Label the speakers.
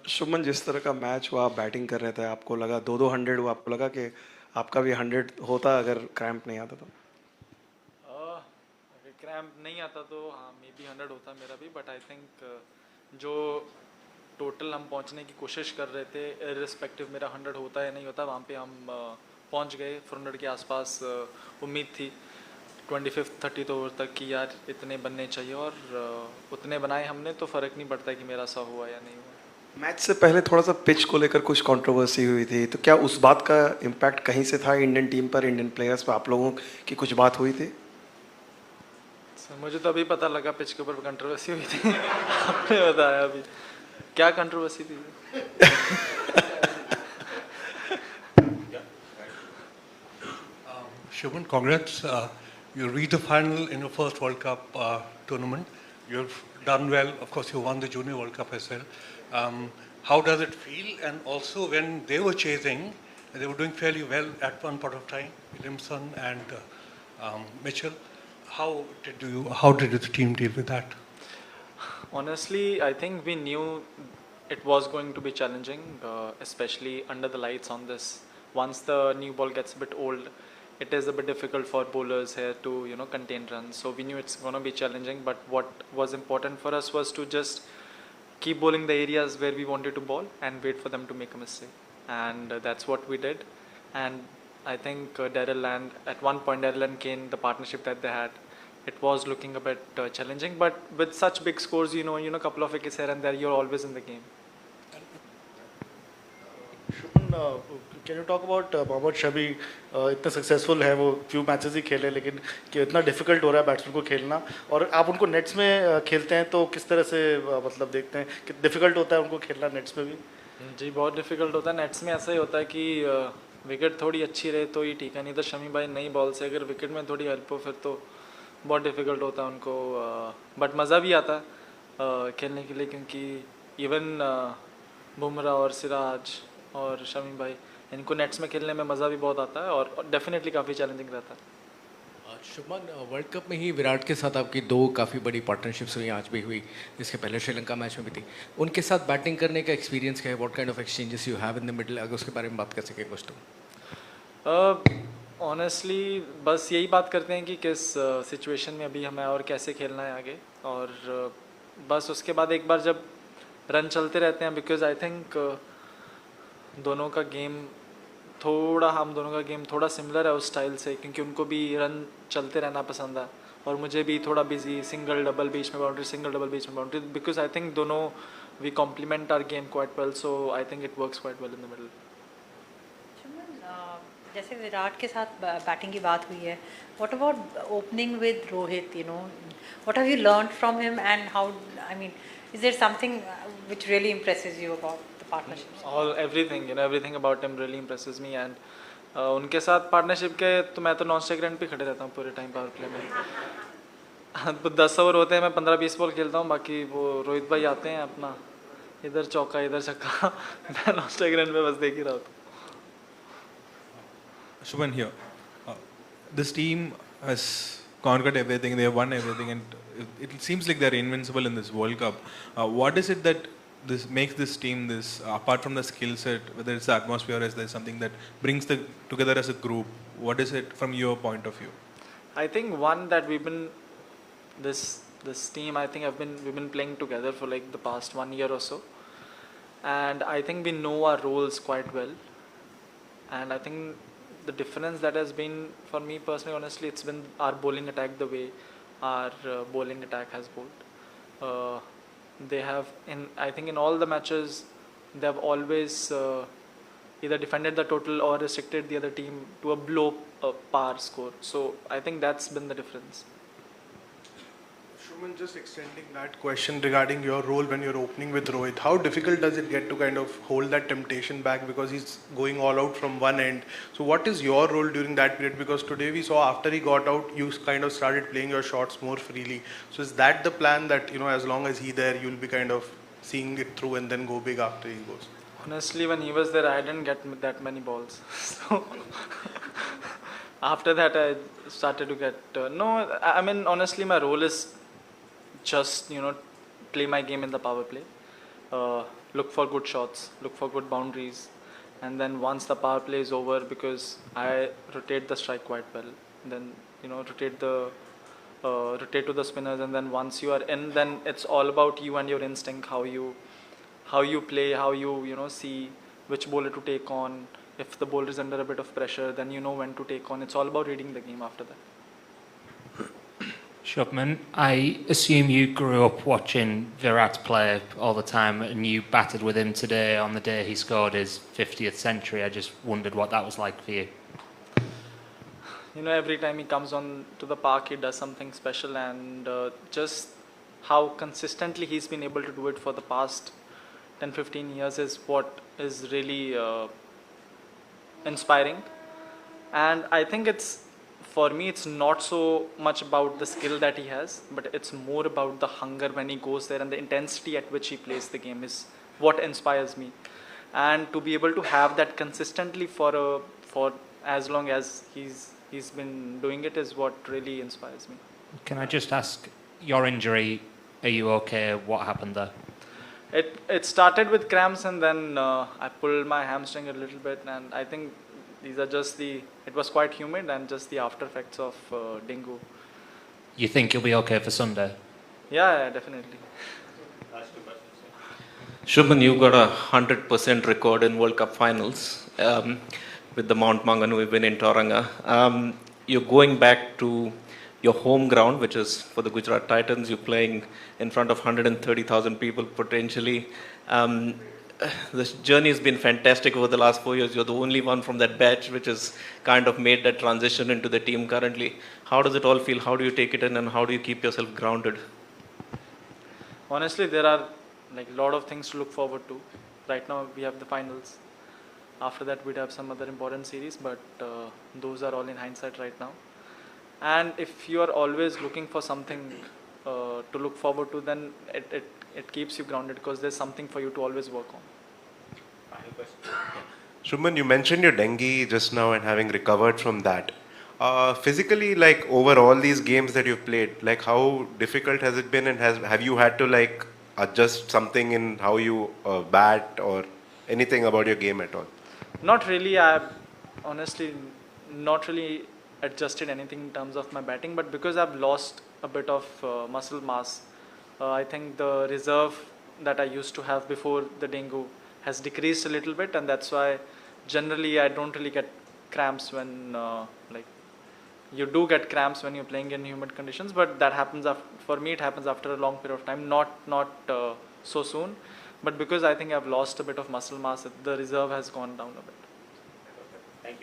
Speaker 1: शुभमन, जिस तरह का मैच हुआ, आप बैटिंग कर रहे थे, आपको लगा 2-2 100 हुआ, आपको लगा कि आपका भी 100 होता अगर क्रैम्प नहीं आता तो?
Speaker 2: अगर क्रैम्प नहीं आता तो हाँ मे बी 100 होता मेरा भी, बट आई थिंक जो टोटल हम पहुंचने की कोशिश कर रहे थे, इररिस्पेक्टिव मेरा 100 होता या नहीं होता, वहाँ पे हम पहुंच गए। 400 के आसपास उम्मीद थी 25th 30th ओवर तक कि यार इतने बनने चाहिए, और उतने बनाए हमने, तो फ़र्क नहीं पड़ता कि मेरा सा हुआ या नहीं हुआ।
Speaker 1: मैच से पहले थोड़ा सा पिच को लेकर कुछ कंट्रोवर्सी हुई थी, तो क्या उस बात का इम्पैक्ट कहीं से था इंडियन टीम पर, इंडियन प्लेयर्स पर, आप लोगों की कुछ बात हुई थी?
Speaker 2: मुझे तो अभी पता लगा पिच के ऊपर कंट्रोवर्सी हुई थी। आपने बताया अभी क्या कंट्रोवर्सी थी?
Speaker 3: Shubman, congrats. You reached the final in your first World Cup tournament. You've done well. Of course, you won the Junior World Cup as well. How does it feel? And also, when they were chasing, they were doing fairly well at one point of time, Williamson and Mitchell. How did the team deal with that?
Speaker 2: Honestly, I think we knew it was going to be challenging, especially under the lights on this. Once the new ball gets a bit old, it is a bit difficult for bowlers here to contain runs. So we knew it's going to be challenging. But what was important for us was to just keep bowling the areas where we wanted to bowl and wait for them to make a mistake. And that's what we did. And I think Daryl and at one point Daryl and Kane, the partnership that they had, it was looking a bit challenging. But with such big scores, couple of wickets here and there, you're always in the game.
Speaker 4: Shubman, can you talk about Mohammed Shami? इतने successful है वो, few matches ही खेले, लेकिन कि इतना difficult हो रहा है बैट्समैन को खेलना, और आप उनको नेट्स में खेलते हैं तो किस तरह से मतलब देखते हैं कि डिफिकल्ट होता है उनको खेलना नेट्स में भी?
Speaker 2: जी बहुत डिफिकल्ट होता है। नेट्स में ऐसा ही होता है कि विकेट थोड़ी अच्छी रहे तो ही ठीक है, नहीं तो शमी भाई नई बॉल से अगर विकेट में थोड़ी हेल्प हो फिर तो बहुत डिफिकल्ट होता है उनको। बट मज़ा भी आता है खेलने के लिए, क्योंकि इवन बुमराह और सिराज और शमी भाई, इनको नेट्स में खेलने में मज़ा भी बहुत आता है और डेफिनेटली काफ़ी चैलेंजिंग रहता है।
Speaker 5: शुभमन, वर्ल्ड कप में ही विराट के साथ आपकी दो काफ़ी बड़ी पार्टनरशिप्स हुई, आज भी हुई, इसके पहले श्रीलंका मैच में भी थी। उनके साथ बैटिंग करने का एक्सपीरियंस क्या है? What kind of exchanges you have in the middle, अगर उसके बारे में बात कर सके कुछ तो।
Speaker 2: ऑनेस्टली बस यही बात करते हैं कि किस सिचुएशन में अभी हमें और कैसे खेलना है आगे, और बस उसके बाद एक बार जब रन चलते रहते हैं, बिकॉज आई थिंक दोनों का गेम हम दोनों का गेम थोड़ा सिमिलर है उस स्टाइल से, क्योंकि उनको भी रन चलते रहना पसंद है और मुझे भी थोड़ा बिजी, सिंगल डबल बीच में बाउंड्री, सिंगल डबल बीच में बाउंड्री, बिकॉज आई थिंक दोनों we complement our game quite well, so I think it works quite well in the middle.
Speaker 6: जैसे विराट के साथ बैटिंग की बात हुई है, what about opening with Rohit? What have you learned from him and how, I mean, is there something which really impresses you about the partnership?
Speaker 2: Everything about him really impresses me, and उनके साथ partnership के तो मैं तो non strike run पे खड़े रहता हूँ पूरे टाइम पावर प्ले में। तो 10 ओवर होते हैं, मैं 15-20 बॉल खेलता हूँ, बाकी वो रोहित भाई आते हैं अपना इधर चौका इधर छक्का, मैं नॉन स्ट्राइक रन पे बस देख ही रहा होता हूँ।
Speaker 7: Shubman here. This team has conquered everything. They have won everything, and it seems like they're invincible in this World Cup. What is it that this makes this team this? Apart from the skill set, whether it's the atmosphere, or is there something that brings them together as a group? What is it from your point of view?
Speaker 2: I think one that we've been this team. I think we've been playing together for like the past 1 year or so, and I think we know our roles quite well. And I think the difference that has been for me personally, honestly, it's been our bowling attack, the way our bowling attack has bowled. They have, I think in all the matches, they have always either defended the total or restricted the other team to a below par score. So I think that's been the difference.
Speaker 8: Shubman, just extending that question regarding your role when you're opening with Rohit, how difficult does it get to kind of hold that temptation back, because he's going all out from one end? So what is your role during that period? Because today we saw after he got out, you kind of started playing your shots more freely. So is that the plan, that as long as he's there, you'll be kind of seeing it through and then go big after he goes?
Speaker 2: Honestly, when he was there, I didn't get that many balls. So after that, I started to get no. I mean, honestly, my role is just play my game in the power play. look for good shots, look for good boundaries, and then once the power play is over, because I rotate the strike quite well, then rotate to the spinners, and then once you are in, then it's all about you and your instinct, how you play, how you see which bowler to take on. If the bowler is under a bit of pressure, then you know when to take on. It's all about reading the game after that.
Speaker 9: Shubman, I assume you grew up watching Virat play all the time and you batted with him today on the day he scored his 50th century. I just wondered what that was like for you.
Speaker 2: Every time he comes on to the park, he does something special, and just how consistently he's been able to do it for the past 10-15 years is what is really inspiring. And I think for me, it's not so much about the skill that he has, but it's more about the hunger when he goes there, and the intensity at which he plays the game is what inspires me. And to be able to have that consistently for as long as he's been doing it is what really inspires me.
Speaker 9: Can I just ask, your injury, are you okay? What happened there?
Speaker 2: It started with cramps, and then I pulled my hamstring a little bit, and I think these are just it was quite humid and just the after effects of dengue.
Speaker 9: You think you'll be okay for Sunday?
Speaker 2: Yeah, definitely.
Speaker 10: Shubman, you got 100% record in World Cup finals with the Mount Maunganui win in Tauranga. You're going back to your home ground, which is for the Gujarat Titans. You're playing in front of 130,000 people potentially. This journey has been fantastic over the last 4 years. You're the only one from that batch which has kind of made that transition into the team currently. How does it all feel? How do you take it in, and how do you keep yourself grounded?
Speaker 2: Honestly, there are a lot of things to look forward to. Right now, we have the finals. After that, we'd have some other important series, but those are all in hindsight right now. And if you are always looking for something to look forward to, then it keeps you grounded, because there's something for you to always work on.
Speaker 11: Shubman, you mentioned your dengue just now and having recovered from that. Physically, over all these games that you've played, how difficult has it been, and have you had to adjust something in how you bat or anything about your game at all?
Speaker 2: Not really. I've honestly not really adjusted anything in terms of my batting, but because I've lost a bit of muscle mass, I think the reserve that I used to have before the dengue has decreased a little bit, and that's why generally I don't really get cramps when you do get cramps when you're playing in humid conditions, but that happens for me. It happens after a long period of time, not so soon, but because I think I've lost a bit of muscle mass, the reserve has gone down a bit.